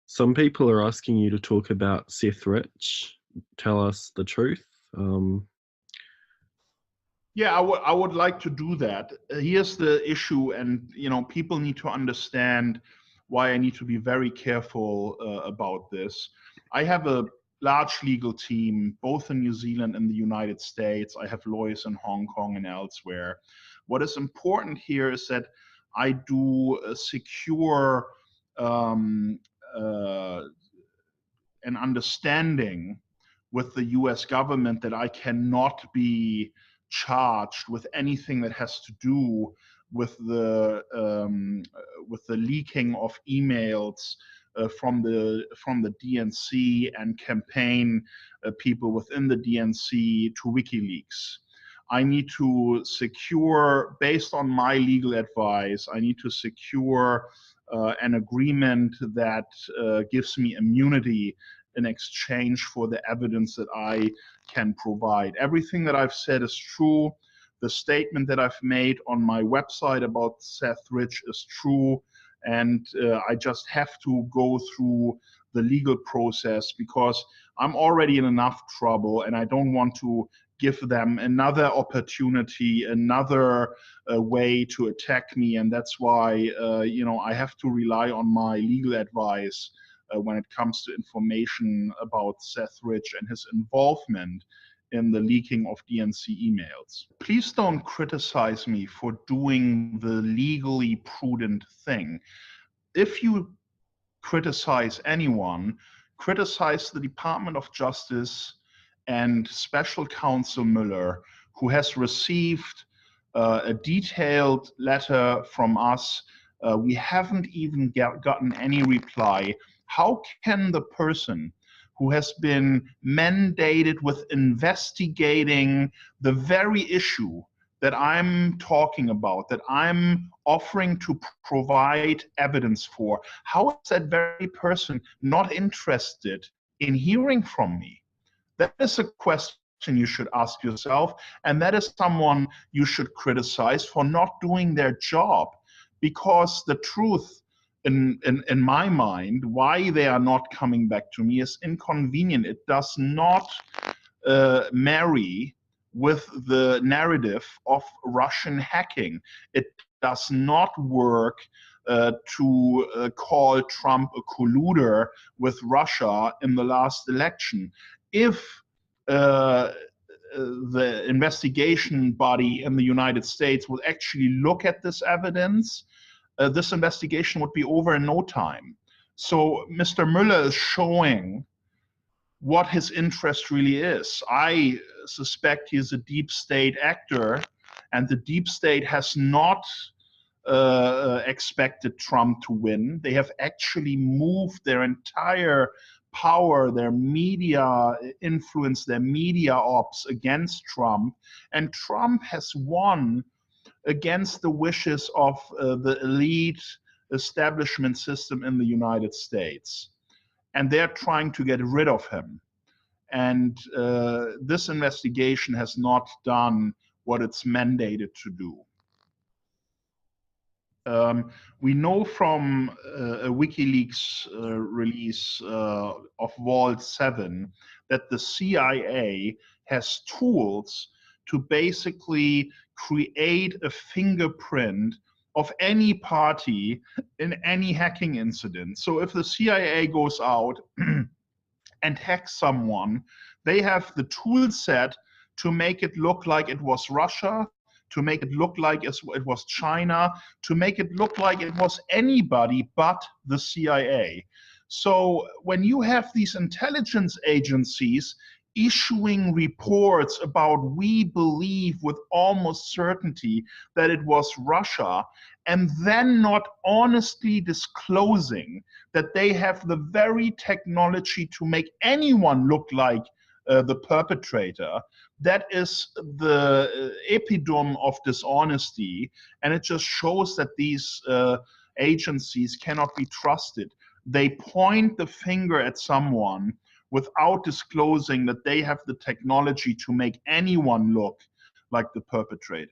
Some people are asking you to talk about Seth Rich. Tell us the truth. Yeah, I would like to do that. Here's the issue, and people need to understand why I need to be very careful about this. I have a large legal team, both in New Zealand and the United States. I have lawyers in Hong Kong and elsewhere. What is important here is that I do secure an understanding with the US government that I cannot be charged with anything that has to do with the leaking of emails from the DNC and campaign people within the DNC to Wikileaks. I need to secure, based on my legal advice, I need to secure an agreement that gives me immunity in exchange for the evidence that I can provide. Everything that I've said is true. The statement that I've made on my website about Seth Rich is true. And I just have to go through the legal process because I'm already in enough trouble and I don't want to give them another opportunity, another way to attack me. And that's why, I have to rely on my legal advice when it comes to information about Seth Rich and his involvement in the leaking of DNC emails. Please don't criticize me for doing the legally prudent thing. If you criticize anyone, criticize the Department of Justice and Special Counsel Mueller, who has received a detailed letter from us. We haven't even gotten any reply. How can the person who has been mandated with investigating the very issue that I'm talking about, that I'm offering to provide evidence for, how is that very person not interested in hearing from me? That is a question you should ask yourself, and that is someone you should criticize for not doing their job. Because the truth, in my mind, why they are not coming back to me is inconvenient. It does not marry with the narrative of Russian hacking. It does not work to call Trump a colluder with Russia in the last election. If the investigation body in the United States would actually look at this evidence, this investigation would be over in no time. So Mr. Mueller is showing what his interest really is. I suspect he is a deep state actor, and the deep state has not expected Trump to win. They have actually moved their entire power, their media influence, their media ops against Trump, and Trump has won against the wishes of the elite establishment system in the United States. And they're trying to get rid of him. And this investigation has not done what it's mandated to do. We know from a Wikileaks release of Vault 7 that the CIA has tools to basically create a fingerprint of any party in any hacking incident. So if the CIA goes out and hacks someone, they have the tool set to make it look like it was Russia, to make it look like it was China, to make it look like it was anybody but the CIA. So when you have these intelligence agencies issuing reports about, we believe with almost certainty that it was Russia, and then not honestly disclosing that they have the very technology to make anyone look like the perpetrator, that is the epitome of dishonesty. And it just shows that these agencies cannot be trusted. They point the finger at someone without disclosing that they have the technology to make anyone look like the perpetrator.